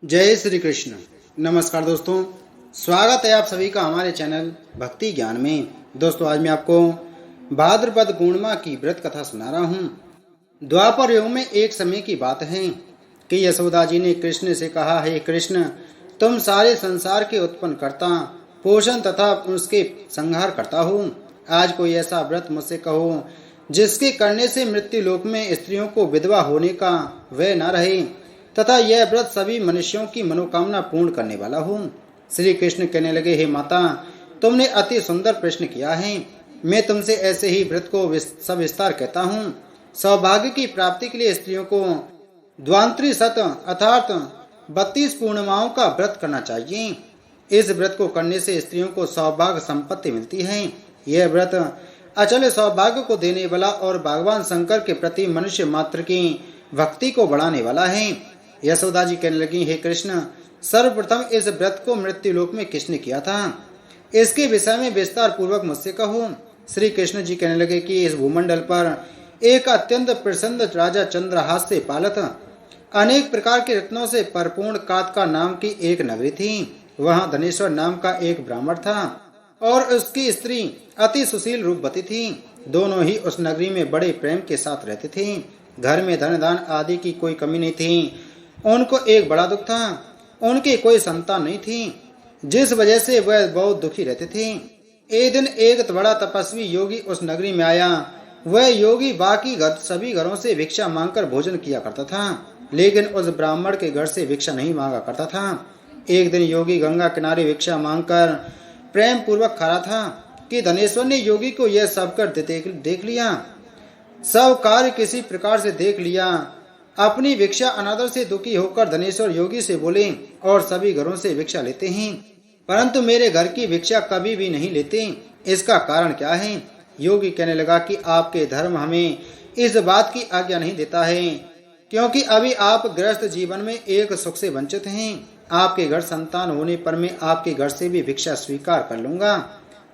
जय श्री कृष्ण। नमस्कार दोस्तों, स्वागत है आप सभी का हमारे चैनल भक्ति ज्ञान में। दोस्तों, आज मैं आपको भाद्रपद पूर्णिमा की व्रत कथा सुना रहा हूँ। द्वापर युग में एक समय की बात है कि यशोदा जी ने कृष्ण से कहा, हे कृष्ण, तुम सारे संसार के उत्पन्न करता, पोषण तथा उसके संहार करता हो। आज कोई ऐसा व्रत मुझसे कहो जिसके करने से मृत्यु लोक में स्त्रियों को विधवा होने का वह न रहे तथा यह व्रत सभी मनुष्यों की मनोकामना पूर्ण करने वाला हो। श्री कृष्ण कहने लगे, हे माता, तुमने अति सुंदर प्रश्न किया है। मैं तुमसे ऐसे ही व्रत को सविस्तार कहता हूँ। सौभाग्य की प्राप्ति के लिए स्त्रियों को द्वांत्रिशत अर्थात 32 पूर्णिमाओं का व्रत करना चाहिए। इस व्रत को करने से स्त्रियों को सौभाग्य संपत्ति मिलती है। यह व्रत अचल सौभाग्य को देने वाला और भगवान शंकर के प्रति मनुष्य मात्र की भक्ति को बढ़ाने वाला है। यशोदा जी कहने लगी, हे कृष्ण, सर्वप्रथम इस व्रत को मृत्यु लोक में किसने किया था, इसके विषय में विस्तार पूर्वक मुझसे कहो। श्री कृष्ण जी कहने लगे कि इस भूमंडल पर एक अत्यंत प्रसन्न राजा चंद्रहास से पालत अनेक प्रकार के रत्नों से परिपूर्ण कात्का नाम की एक नगरी थी। वहां धनेश्वर नाम का एक ब्राह्मण था और उसकी स्त्री अति सुशील रूपवती थी। दोनों ही उस नगरी में बड़े प्रेम के साथ रहते थे। घर में धन दान आदि की कोई कमी नहीं थी। उनको एक बड़ा दुख था, उनकी कोई संतान नहीं थी, जिस वजह से वह बहुत दुखी रहते थे। एक दिन एक बड़ा तपस्वी योगी उस नगरी में आया। वह योगी बाकी सभी घरों से भिक्षा मांगकर भोजन किया करता था, लेकिन उस ब्राह्मण के घर से भिक्षा नहीं मांगा करता था। एक दिन योगी गंगा किनारे भिक्षा मांगकर प्रेम पूर्वक खा रहा था कि धनेश्वर ने योगी को यह सब कर देख लिया। सब कार्य किसी प्रकार से देख लिया। अपनी भिक्षा अनादर से दुखी होकर धनेश्वर योगी से बोले, और सभी घरों से भिक्षा लेते हैं, परंतु मेरे घर की भिक्षा कभी भी नहीं लेते, इसका कारण क्या है? योगी कहने लगा कि आपके धर्म हमें इस बात की आज्ञा नहीं देता है, क्योंकि अभी आप गृहस्थ जीवन में एक सुख से वंचित हैं। आपके घर संतान होने पर मैं आपके घर से भी भिक्षा स्वीकार कर लूंगा।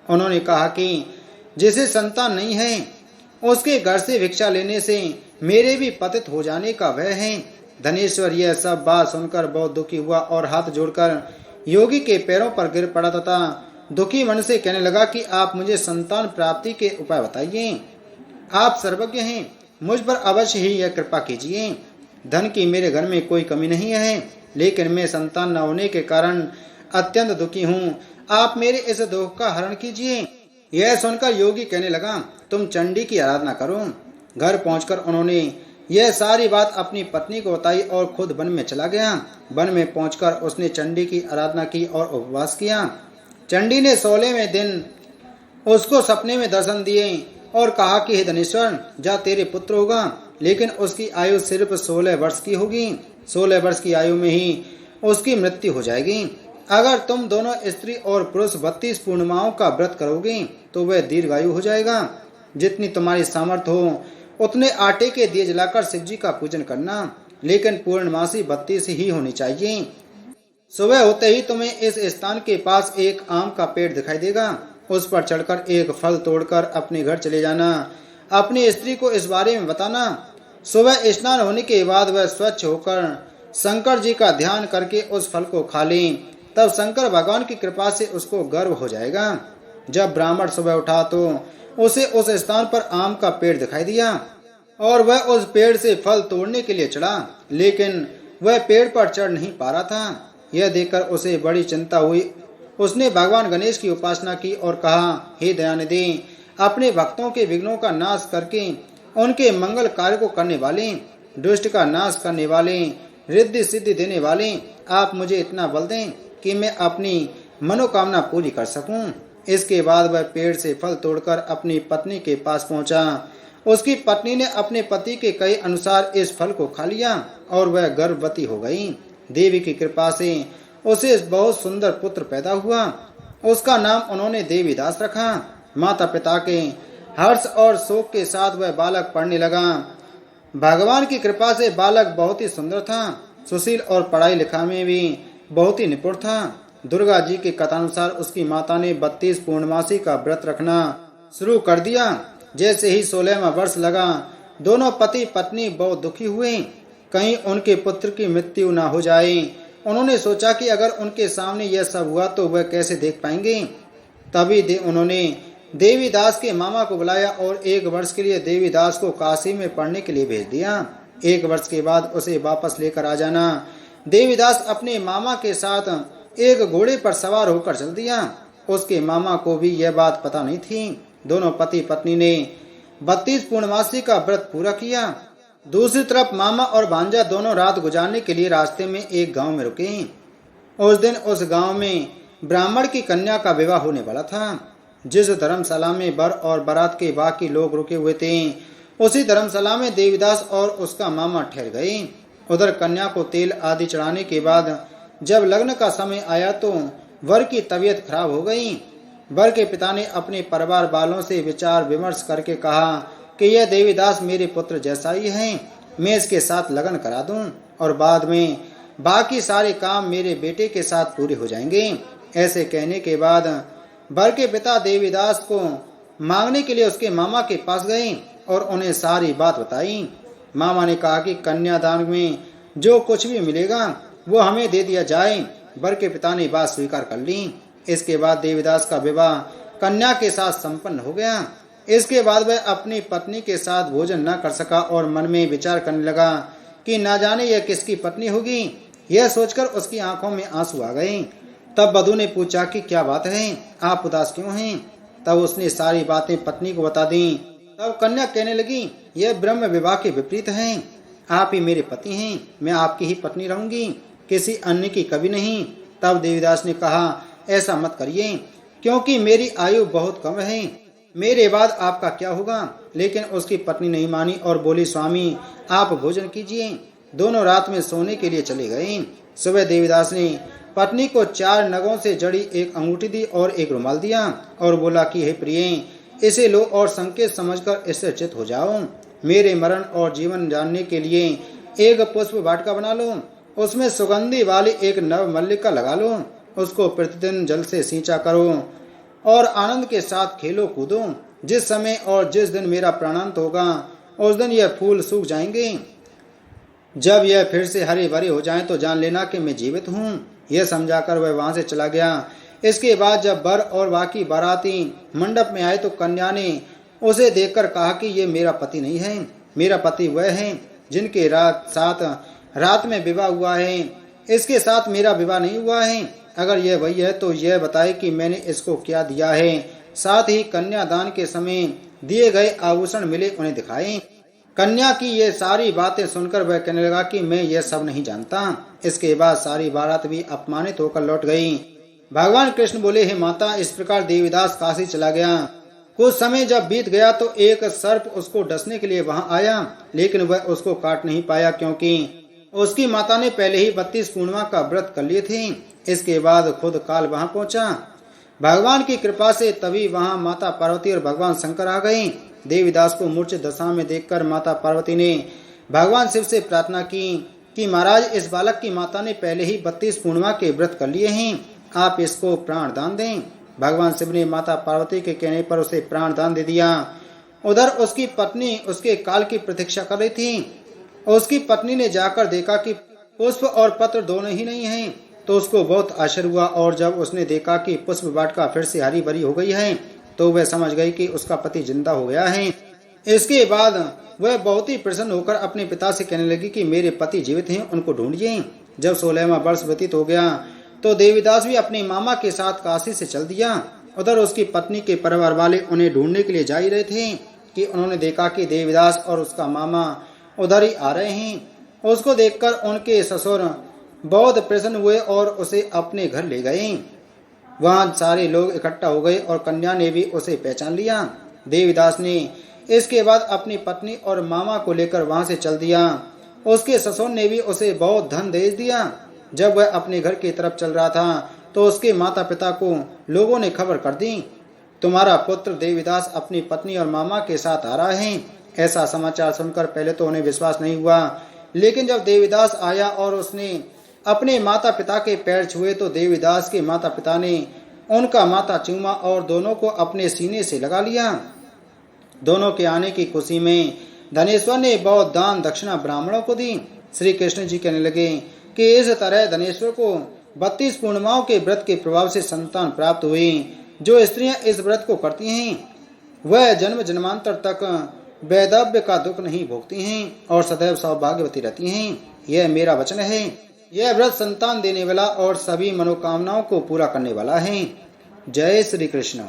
उन्होंने कहा कि जिसे संतान नहीं है उसके घर से भिक्षा लेने से मेरे भी पतित हो जाने का भय है। धनेश्वर यह सब बात सुनकर बहुत दुखी हुआ और हाथ जोड़कर योगी के पैरों पर गिर पड़ा तथा दुखी मन से कहने लगा कि आप मुझे संतान प्राप्ति के उपाय बताइए। आप सर्वज्ञ हैं, मुझ पर अवश्य ही यह कृपा कीजिए। धन की मेरे घर में कोई कमी नहीं है, लेकिन मैं संतान न होने के कारण अत्यंत दुखी हूँ। आप मेरे इस दुख का हरण कीजिए। यह सुनकर योगी कहने लगा, तुम चंडी की आराधना करो। घर पहुंचकर उन्होंने यह सारी बात अपनी पत्नी को बताई और खुद वन में चला गया। वन में पहुंचकर उसने चंडी की आराधना की और उपवास किया। चंडी ने 16वें दिन उसको सपने में दर्शन दिए और कहा कि हे धनेश्वर, जा तेरे पुत्र होगा, लेकिन उसकी आयु सिर्फ 16 वर्ष की होगी। 16 वर्ष की आयु में ही उसकी मृत्यु हो जाएगी। अगर तुम दोनों स्त्री और पुरुष 32 पूर्णिमाओं का व्रत करोगे तो वह दीर्घायु हो जाएगा। जितनी तुम्हारी सामर्थ्य हो उतने आटे के दिए जलाकर शिव जी का पूजन करना, लेकिन पूर्णमासी 32 ही होनी चाहिए। सुबह होते ही तुम्हें इस स्थान के पास एक आम का पेड़ दिखाई देगा। उस पर चढ़कर एक फल तोड़कर अपने घर चले जाना। अपनी स्त्री को इस बारे में बताना। सुबह स्नान होने के बाद वह स्वच्छ होकर शंकर जी का ध्यान करके उस फल को खा ले, तब शंकर भगवान की कृपा से उसको गर्व हो जाएगा। जब ब्राह्मण सुबह उठा तो उसे उस स्थान पर आम का पेड़ दिखाई दिया और वह उस पेड़ से फल तोड़ने के लिए चढ़ा, लेकिन वह पेड़ पर चढ़ नहीं पा रहा था। यह देखकर उसे बड़ी चिंता हुई। उसने भगवान गणेश की उपासना की और कहा, हे दयानिधि, अपने भक्तों के विघ्नों का नाश करके उनके मंगल कार्य को करने वाले, दुष्ट का नाश करने वाले, रिद्धि सिद्धि देने वाले, आप मुझे इतना बल दें कि मैं अपनी मनोकामना पूरी कर सकूं। इसके बाद वह पेड़ से फल तोड़कर अपनी पत्नी के पास पहुंचा। उसकी पत्नी ने अपने पति के कहे अनुसार इस फल को खा लिया और वह गर्भवती हो गई। देवी की कृपा से उसे बहुत सुंदर पुत्र पैदा हुआ। उसका नाम उन्होंने देवीदास रखा। माता पिता के हर्ष और शोक के साथ वह बालक पढ़ने लगा। भगवान की कृपा से बालक बहुत ही सुंदर था, सुशील और पढ़ाई लिखा में भी बहुत ही निपुण था। दुर्गा जी के कथानुसार उसकी माता ने 32 पूर्णमासी का व्रत रखना शुरू कर दिया। जैसे ही 16वां वर्ष लगा, दोनों पति पत्नी बहुत दुखी हुए, कहीं उनके पुत्र की मृत्यु न हो जाए उन्होंने सोचा कि अगर उनके सामने यह सब हुआ तो वह कैसे देख पाएंगे। तभी उन्होंने देवीदास के मामा को बुलाया और 1 वर्ष के लिए देवीदास को काशी में पढ़ने के लिए भेज दिया। 1 वर्ष के बाद उसे वापस लेकर आ जाना। देवीदास अपने मामा के साथ एक घोड़े पर सवार होकर चल दिया। उसके मामा को भी यह बात पता नहीं थी। दोनों पति पत्नी ने 32 पूर्णमासी का व्रत पूरा किया। दूसरी तरफ मामा और भांजा दोनों रात गुजारने के लिए रास्ते में एक गांव में रुके। उस दिन उस गांव में ब्राह्मण की कन्या का विवाह होने वाला था। जिस धर्मशाला में वर और बारात के बाकी लोग रुके हुए थे, उसी धर्मशाला में देवीदास और उसका मामा ठहर गए। उधर कन्या को तेल आदि चढ़ाने के बाद जब लग्न का समय आया तो वर की तबीयत खराब हो गई। वर के पिता ने अपने परिवार वालों से विचार विमर्श करके कहा कि यह देवीदास मेरे पुत्र जैसा ही है, मैं इसके साथ लगन करा दूं और बाद में बाकी सारे काम मेरे बेटे के साथ पूरे हो जाएंगे। ऐसे कहने के बाद वर के पिता देवीदास को मांगने के लिए उसके मामा के पास गए और उन्हें सारी बात बताई। मामा ने कहा कि कन्यादान में जो कुछ भी मिलेगा वो हमें दे दिया जाए। वर के पिता ने बात स्वीकार कर ली। इसके बाद देवीदास का विवाह कन्या के साथ संपन्न हो गया। इसके बाद वह अपनी पत्नी के साथ भोजन न कर सका और मन में विचार करने लगा कि न जाने यह किसकी पत्नी होगी। यह सोचकर उसकी आंखों में आंसू आ गए। तब वधू ने पूछा कि क्या बात है, आप उदास क्यों हैं? तब उसने सारी बातें पत्नी को बता दी। तब कन्या कहने लगी, यह ब्रह्म विवाह के विपरीत है। आप ही मेरे पति हैं, मैं आपकी ही पत्नी रहूंगी, किसी अन्य की कभी नहीं। तब देवीदास ने कहा, ऐसा मत करिए, क्योंकि मेरी आयु बहुत कम है, मेरे बाद आपका क्या होगा? लेकिन उसकी पत्नी नहीं मानी और बोली, स्वामी आप भोजन कीजिए। दोनों रात में सोने के लिए चले गए। सुबह देवीदास ने पत्नी को 4 नगों से जड़ी एक अंगूठी दी और एक रुमाल दिया और बोला कि हे प्रिय, इसे लो और संकेत समझकर इससे चित हो जाओ। मेरे मरण और जीवन जानने के लिए एक पुष्प वाटिका बना लो, उसमें सुगंधि वाली एक नव मल्लिका लगा लो, उसको प्रतिदिन जल से सींचा करो और आनंद के साथ खेलो कूदो। जिस समय और जिस दिन मेरा प्राणांत होगा उस दिन यह फूल सूख जाएंगे। जब यह फिर से हरे भरे हो जाएं तो जान लेना कि मैं जीवित हूँ। यह समझाकर वह वहां से चला गया। इसके बाद जब वर और बाकी बाराती मंडप में आए तो कन्या ने उसे देखकर कहा कि ये मेरा पति नहीं है, मेरा पति वह है जिनके साथ रात में विवाह हुआ है, इसके साथ मेरा विवाह नहीं हुआ है। अगर यह वही है तो यह बताए कि मैंने इसको क्या दिया है, साथ ही कन्यादान के समय दिए गए आभूषण मिले उन्हें दिखाए। कन्या की ये सारी बातें सुनकर वह कहने लगा कि मैं यह सब नहीं जानता। इसके बाद सारी बारात भी अपमानित होकर लौट गई। भगवान कृष्ण बोले, हे माता, इस प्रकार देवीदास काशी चला गया। कुछ समय जब बीत गया तो एक सर्प उसको डसने के लिए वहां आया, लेकिन वह उसको काट नहीं पाया क्योंकि उसकी माता ने पहले ही 32 पूर्णिमा का व्रत कर लिए थे। इसके बाद खुद काल वहां पहुंचा। भगवान की कृपा से तभी वहां माता पार्वती और भगवान शंकर आ गए। देवीदास को मूर्छित दशा में देखकर माता पार्वती ने भगवान शिव से प्रार्थना की कि महाराज, इस बालक की माता ने पहले ही 32 पूर्णिमा के व्रत कर लिए हैं, आप इसको प्राण दान दें। भगवान शिव ने माता पार्वती के कहने पर उसे प्राण दान दे दिया। उधर उसकी पत्नी उसके काल की प्रतीक्षा कर रही थी। उसकी पत्नी ने जाकर देखा कि पुष्प और पत्र दोनों ही नहीं हैं, तो उसको बहुत आश्चर्य हुआ और जब उसने देखा कि पुष्प वाटिका फिर से हरी भरी हो गई है तो वह समझ गई कि उसका पति जिंदा हो गया है। इसके बाद वह बहुत ही प्रसन्न होकर अपने पिता से कहने लगी कि मेरे पति जीवित हैं, उनको ढूंढिए। जब 16वां वर्ष व्यतीत हो गया तो देवीदास भी अपने मामा के साथ काशी से चल दिया। उधर उसकी पत्नी के परिवार वाले उन्हें ढूंढने के लिए जा ही रहे थे कि उन्होंने देखा कि देवीदास और उसका मामा उधर ही आ रहे हैं। उसको देखकर उनके ससुर बहुत प्रसन्न हुए और उसे अपने घर ले गए। वहां सारे लोग इकट्ठा हो गए और कन्या ने भी उसे पहचान लिया। देवीदास ने इसके बाद अपनी पत्नी और मामा को लेकर वहां से चल दिया। उसके ससुर ने भी उसे बहुत धन दे दिया। जब वह अपने घर की तरफ चल रहा था तो उसके माता पिता को लोगों ने खबर कर दी, तुम्हारा पुत्र देवीदास अपनी पत्नी और मामा के साथ आ रहा है। ऐसा समाचार सुनकर पहले तो उन्हें विश्वास नहीं हुआ, लेकिन जब देवीदास आया और उसने अपने माता पिता के पैर छुए तो देवीदास के माता पिता ने उनका माथा चूमा और दोनों को अपने सीने से लगा लिया। दोनों के आने की खुशी में धनेश्वर ने बहुत दान दक्षिणा ब्राह्मणों को दी। श्री कृष्ण जी कहने लगे, कि इस तरह धनेश्वर को 32 पूर्णिमाओं के व्रत के प्रभाव से संतान प्राप्त हुई। जो स्त्रियां इस व्रत को करती हैं वह जन्म जन्मांतर तक वैधव्य का दुख नहीं भोगती हैं और सदैव सौभाग्यवती रहती हैं। यह मेरा वचन है। यह व्रत संतान देने वाला और सभी मनोकामनाओं को पूरा करने वाला है। जय श्री कृष्ण।